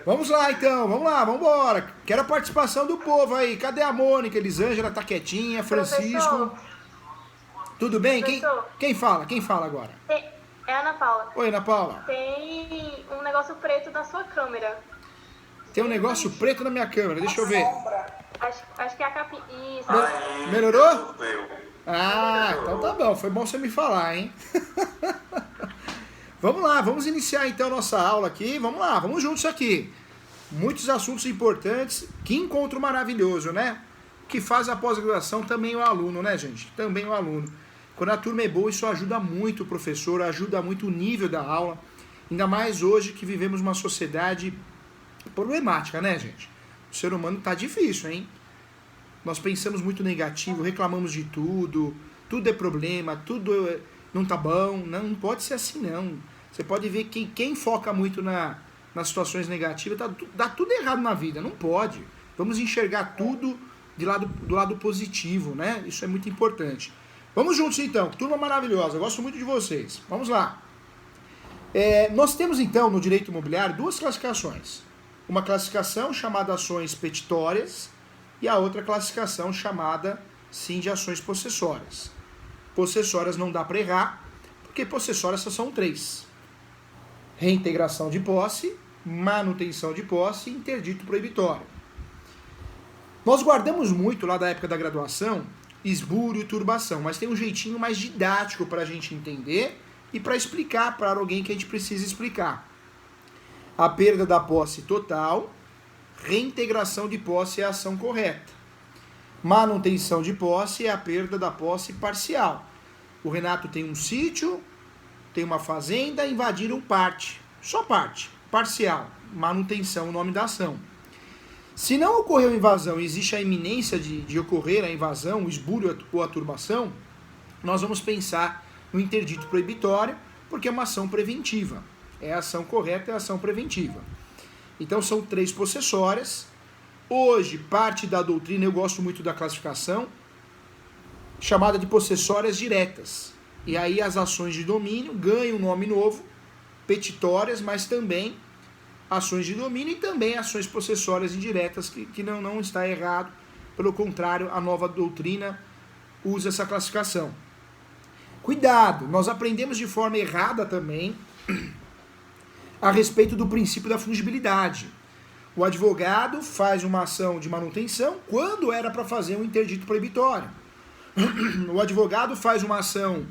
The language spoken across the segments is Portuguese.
Vamos lá então, vamos lá, vamos embora. Quero a participação do povo aí. Cadê a Mônica, Elisângela, tá quietinha, Francisco? Professor, Tudo bem? professor, Quem fala? Quem fala agora? é Ana Paula. Oi, Ana Paula. Tem um negócio preto na sua câmera. Tem um negócio preto na minha câmera, deixa eu ver. Acho que é a capinha. Isso. Melhorou? Ah, então tá bom, foi bom você me falar, hein? Vamos lá, vamos iniciar então nossa aula aqui. Vamos lá, vamos juntos aqui. Muitos assuntos importantes. Que encontro maravilhoso, né? Que faz a pós-graduação também o aluno, né, gente? Também o aluno. Quando a turma é boa, isso ajuda muito o professor, ajuda muito o nível da aula. Ainda mais hoje que vivemos uma sociedade problemática, né, gente? O ser humano tá difícil, hein? Nós pensamos muito negativo, reclamamos de tudo, tudo é problema, não tá bom. Não pode ser assim, não. Você pode ver que quem foca muito nas situações negativas dá tudo errado na vida. Não pode. Vamos enxergar tudo do lado positivo, né? Isso é muito importante. Vamos juntos então, turma maravilhosa, eu gosto muito de vocês. Vamos lá. Nós temos então no direito imobiliário duas classificações. Uma classificação chamada ações petitórias e a outra classificação chamada, sim, de ações possessórias. Possessórias não dá para errar, porque possessórias só são três: reintegração de posse, manutenção de posse e interdito proibitório. Nós guardamos muito lá da época da graduação esbúrio e turbação, mas tem um jeitinho mais didático para a gente entender e para explicar para alguém que a gente precisa explicar. A perda da posse total, reintegração de posse é a ação correta. Manutenção de posse é a perda da posse parcial. O Renato tem um sítio, tem uma fazenda, invadiram parte, só parte, parcial. Manutenção, o nome da ação. Se não ocorreu invasão e existe a iminência de ocorrer a invasão, o esbúrio ou a turbação, nós vamos pensar no interdito proibitório, porque é uma ação preventiva. É a ação correta, é a ação preventiva. Então são três possessórias. Hoje, parte da doutrina, eu gosto muito da classificação, chamada de possessórias diretas. E aí as ações de domínio ganham um nome novo, petitórias, mas também ações de domínio e também ações possessórias indiretas, que não está errado. Pelo contrário, a nova doutrina usa essa classificação. Cuidado, nós aprendemos de forma errada também a respeito do princípio da fungibilidade. O advogado faz uma ação de manutenção quando era para fazer um interdito proibitório. O advogado faz uma ação,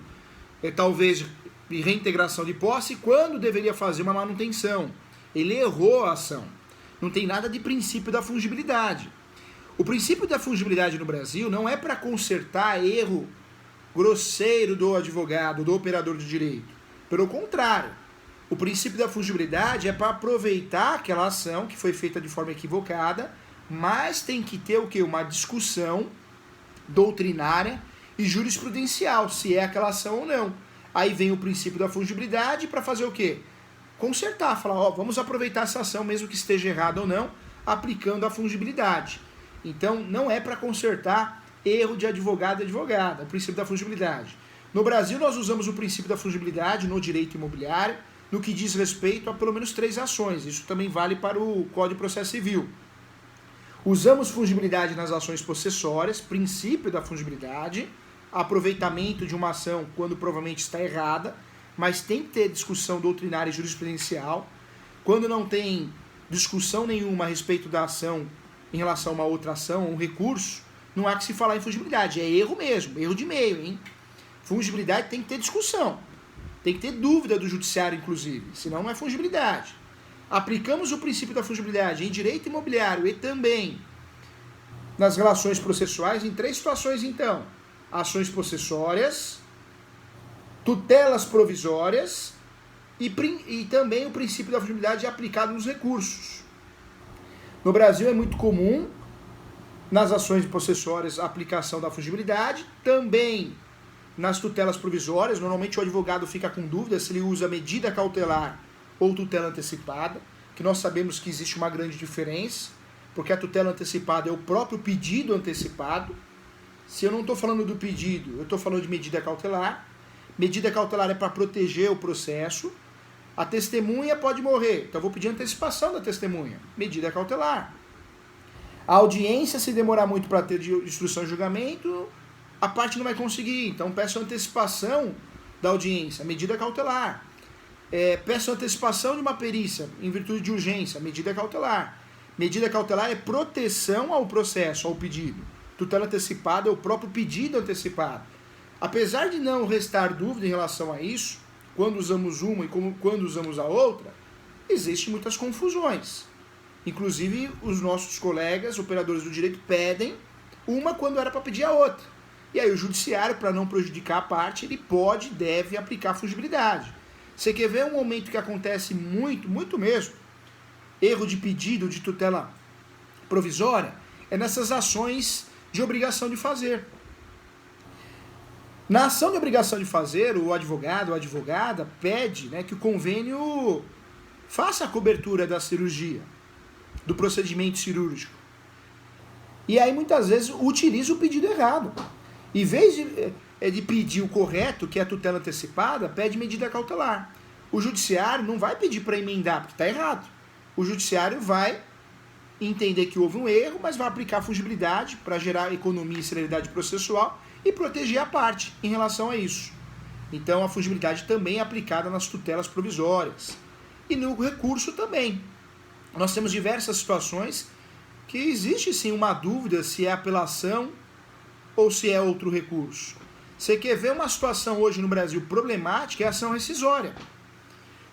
talvez, de reintegração de posse quando deveria fazer uma manutenção. Ele errou a ação. Não tem nada de princípio da fungibilidade. O princípio da fungibilidade no Brasil não é para consertar erro grosseiro do advogado, do operador de direito. Pelo contrário, o princípio da fungibilidade é para aproveitar aquela ação que foi feita de forma equivocada, mas tem que ter o quê? Uma discussão doutrinária e jurisprudencial, se é aquela ação ou não. Aí vem o princípio da fungibilidade para fazer o quê? Consertar, falar, vamos aproveitar essa ação, mesmo que esteja errada ou não, aplicando a fungibilidade. Então, não é para consertar erro de advogado e advogada, o princípio da fungibilidade. No Brasil, nós usamos o princípio da fungibilidade no direito imobiliário, no que diz respeito a pelo menos 3 ações. Isso também vale para o Código de Processo Civil. Usamos fungibilidade nas ações possessórias, princípio da fungibilidade, aproveitamento de uma ação quando provavelmente está errada, mas tem que ter discussão doutrinária e jurisprudencial. Quando não tem discussão nenhuma a respeito da ação em relação a uma outra ação, um recurso, não há que se falar em fungibilidade. É erro mesmo, erro de meio, hein? Fungibilidade tem que ter discussão. Tem que ter dúvida do judiciário, inclusive, senão não é fungibilidade. Aplicamos o princípio da fungibilidade em direito imobiliário e também nas relações processuais em 3 situações, então. Ações possessórias, tutelas provisórias e também o princípio da fungibilidade aplicado nos recursos. No Brasil é muito comum, nas ações possessórias, a aplicação da fungibilidade, também nas tutelas provisórias. Normalmente o advogado fica com dúvida se ele usa medida cautelar ou tutela antecipada, que nós sabemos que existe uma grande diferença, porque a tutela antecipada é o próprio pedido antecipado. Se eu não estou falando do pedido, eu estou falando de medida cautelar. Medida cautelar é para proteger o processo. A testemunha pode morrer, então eu vou pedir antecipação da testemunha, medida cautelar. A audiência, se demorar muito para ter de instrução e julgamento, a parte não vai conseguir, então peço antecipação da audiência, medida cautelar. Peço antecipação de uma perícia, em virtude de urgência, medida cautelar. Medida cautelar é proteção ao processo, ao pedido. Tutela antecipada é o próprio pedido antecipado. Apesar de não restar dúvida em relação a isso, quando usamos uma e quando usamos a outra, existem muitas confusões. Inclusive, os nossos colegas, operadores do direito, pedem uma quando era para pedir a outra. E aí o judiciário, para não prejudicar a parte, ele pode, deve aplicar a fungibilidade. Você quer ver um momento que acontece muito mesmo, erro de pedido de tutela provisória, é nessas ações de obrigação de fazer. Na ação de obrigação de fazer, o advogado ou a advogada pede, né, que o convênio faça a cobertura da cirurgia, do procedimento cirúrgico. E aí muitas vezes utiliza o pedido errado. Em vez de pedir o correto, que é a tutela antecipada, pede medida cautelar. O judiciário não vai pedir para emendar, porque está errado. O judiciário vai entender que houve um erro, mas vai aplicar a fungibilidade para gerar economia e celeridade processual e proteger a parte em relação a isso. Então a fungibilidade também é aplicada nas tutelas provisórias. E no recurso também. Nós temos diversas situações que existe sim uma dúvida se é apelação ou se é outro recurso. Você quer ver uma situação hoje no Brasil problemática, é a ação rescisória.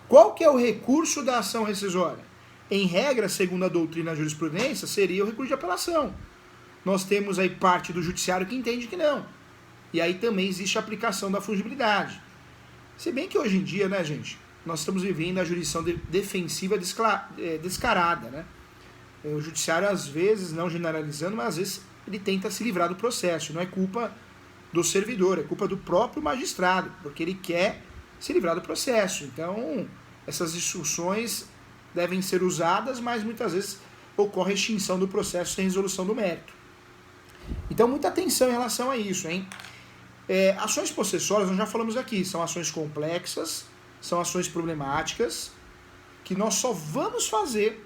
Qual que é o recurso da ação rescisória? Em regra, segundo a doutrina e a jurisprudência, seria o recurso de apelação. Nós temos aí parte do judiciário que entende que não. E aí também existe a aplicação da fungibilidade. Se bem que hoje em dia, né, gente, nós estamos vivendo a jurisdição defensiva descarada, né? O judiciário, às vezes, não generalizando, mas às vezes ele tenta se livrar do processo. Não é culpa do servidor, é culpa do próprio magistrado, porque ele quer se livrar do processo. Então, essas instruções devem ser usadas, mas muitas vezes ocorre extinção do processo sem resolução do mérito. Então, muita atenção em relação a isso, hein? Ações possessórias, nós já falamos aqui, são ações complexas, são ações problemáticas, que nós só vamos fazer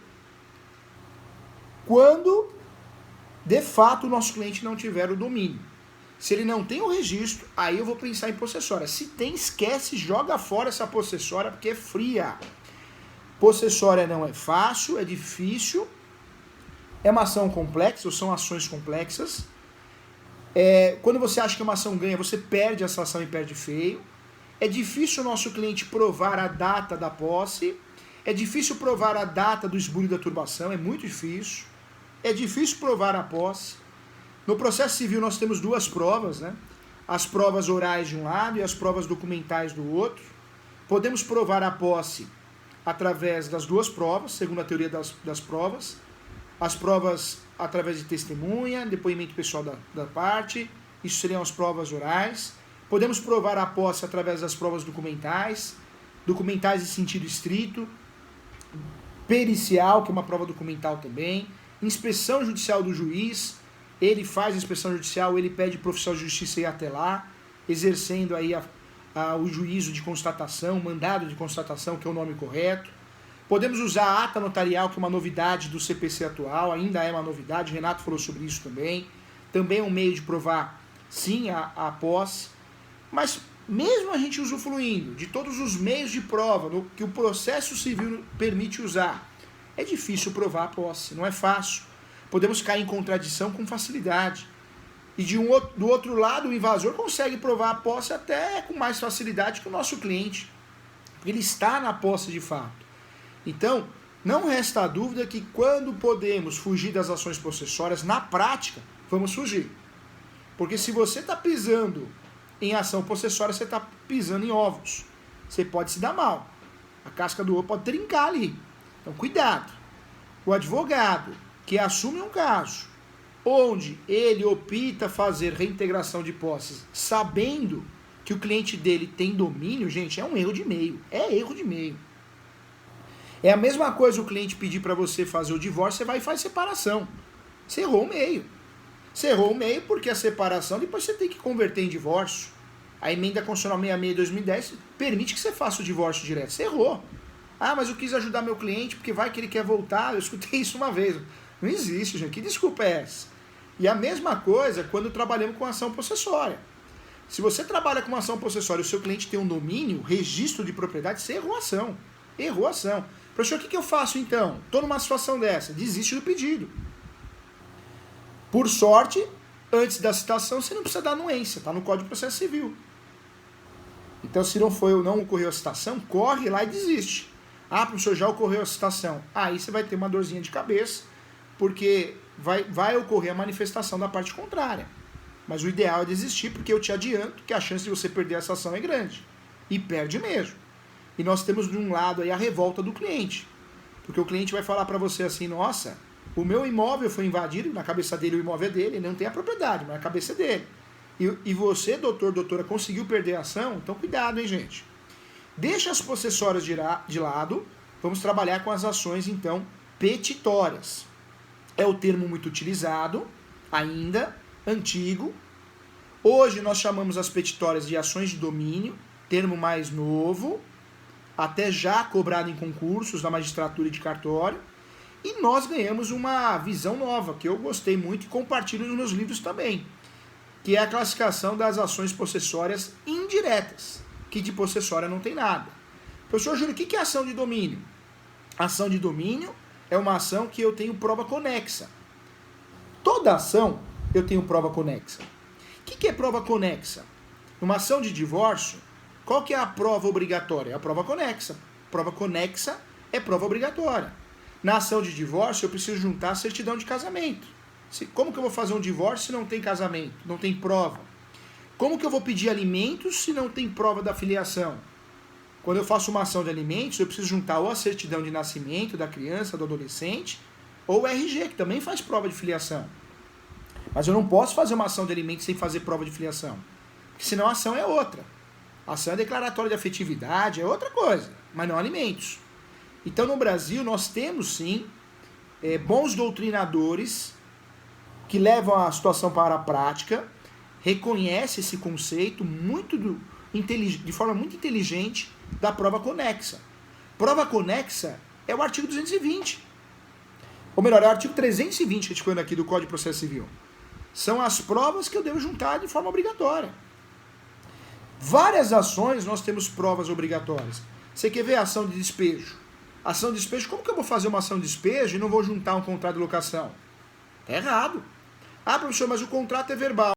quando, de fato, o nosso cliente não tiver o domínio. Se ele não tem o registro, aí eu vou pensar em possessória. Se tem, esquece, joga fora essa possessória, porque é fria. Possessória não é fácil, é difícil, é uma ação complexa, ou são ações complexas. Quando você acha que uma ação ganha, você perde essa ação e perde feio. É difícil o nosso cliente provar a data da posse. É difícil provar a data do esbulho da turbação, é muito difícil. É difícil provar a posse. No processo civil nós temos duas provas, né? As provas orais de um lado e as provas documentais do outro. Podemos provar a posse através das duas provas, segundo a teoria das provas. As provas através de testemunha, depoimento pessoal da parte, isso seriam as provas orais. Podemos provar a posse através das provas documentais em sentido estrito, pericial, que é uma prova documental também, inspeção judicial do juiz, ele faz a inspeção judicial, ele pede para o oficial de justiça ir até lá, exercendo aí o juízo de constatação, mandado de constatação, que é o nome correto. Podemos usar a ata notarial, que é uma novidade do CPC atual, ainda é uma novidade, o Renato falou sobre isso também. Também é um meio de provar, sim, a posse. Mas mesmo a gente usufruindo de todos os meios de prova que o processo civil permite usar, é difícil provar a posse, não é fácil. Podemos cair em contradição com facilidade. E do outro lado, o invasor consegue provar a posse até com mais facilidade que o nosso cliente, porque ele está na posse de fato. Então, não resta a dúvida que quando podemos fugir das ações possessórias, na prática, vamos fugir. Porque se você está pisando em ação possessória, você está pisando em ovos. Você pode se dar mal. A casca do ovo pode trincar ali. Então, cuidado. O advogado que assume um caso onde ele opta fazer reintegração de posses, sabendo que o cliente dele tem domínio, gente, é um erro de meio. É erro de meio. É a mesma coisa o cliente pedir para você fazer o divórcio, você vai e faz separação. Você errou o meio. Você errou o meio porque a separação depois você tem que converter em divórcio. A emenda constitucional 66/2010 permite que você faça o divórcio direto. Você errou. Ah, mas eu quis ajudar meu cliente porque vai que ele quer voltar. Eu escutei isso uma vez. Não existe, gente. Que desculpa é essa? E a mesma coisa quando trabalhamos com ação possessória. Se você trabalha com uma ação possessória e o seu cliente tem um domínio, registro de propriedade, você errou a ação. Errou a ação. Professor, o que eu faço então? Estou numa situação dessa. Desiste do pedido. Por sorte, antes da citação, você não precisa dar anuência. Está no Código de Processo Civil. Então, se não ocorreu a citação, corre lá e desiste. Ah, professor, já ocorreu a citação. Aí você vai ter uma dorzinha de cabeça, porque vai ocorrer a manifestação da parte contrária. Mas o ideal é desistir, porque eu te adianto que a chance de você perder essa ação é grande. E perde mesmo. E nós temos de um lado aí a revolta do cliente. Porque o cliente vai falar para você assim, nossa, o meu imóvel foi invadido, na cabeça dele o imóvel é dele, ele não tem a propriedade, mas a cabeça é dele. E você, doutor, doutora, conseguiu perder a ação? Então cuidado, hein, gente. Deixa as possessórias de lado, vamos trabalhar com as ações, então, petitórias. É o termo muito utilizado, ainda, antigo. Hoje nós chamamos as petitórias de ações de domínio, termo mais novo, até já cobrado em concursos da magistratura e de cartório. E nós ganhamos uma visão nova, que eu gostei muito e compartilho nos meus livros também, que é a classificação das ações possessórias indiretas, que de possessória não tem nada. Professor Júlio, o que é ação de domínio? Ação de domínio é uma ação que eu tenho prova conexa. Toda ação eu tenho prova conexa. O que é prova conexa? Numa ação de divórcio, qual que é a prova obrigatória? É a prova conexa. Prova conexa é prova obrigatória. Na ação de divórcio, eu preciso juntar a certidão de casamento. Como que eu vou fazer um divórcio se não tem casamento, não tem prova? Como que eu vou pedir alimentos se não tem prova da filiação? Quando eu faço uma ação de alimentos, eu preciso juntar ou a certidão de nascimento da criança, do adolescente, ou o RG, que também faz prova de filiação. Mas eu não posso fazer uma ação de alimentos sem fazer prova de filiação. Porque senão a ação é outra. A ação é declaratória de afetividade, é outra coisa, mas não alimentos. Então no Brasil nós temos sim bons doutrinadores que levam a situação para a prática, reconhece esse conceito de forma muito inteligente da prova conexa. Prova conexa é o artigo 220. Ou melhor, é o artigo 320 que a gente falando aqui do Código de Processo Civil. São as provas que eu devo juntar de forma obrigatória. Várias ações nós temos provas obrigatórias. Você quer ver a ação de despejo? Ação de despejo, como que eu vou fazer uma ação de despejo e não vou juntar um contrato de locação? Tá errado. Ah, professor, mas o contrato é verbal.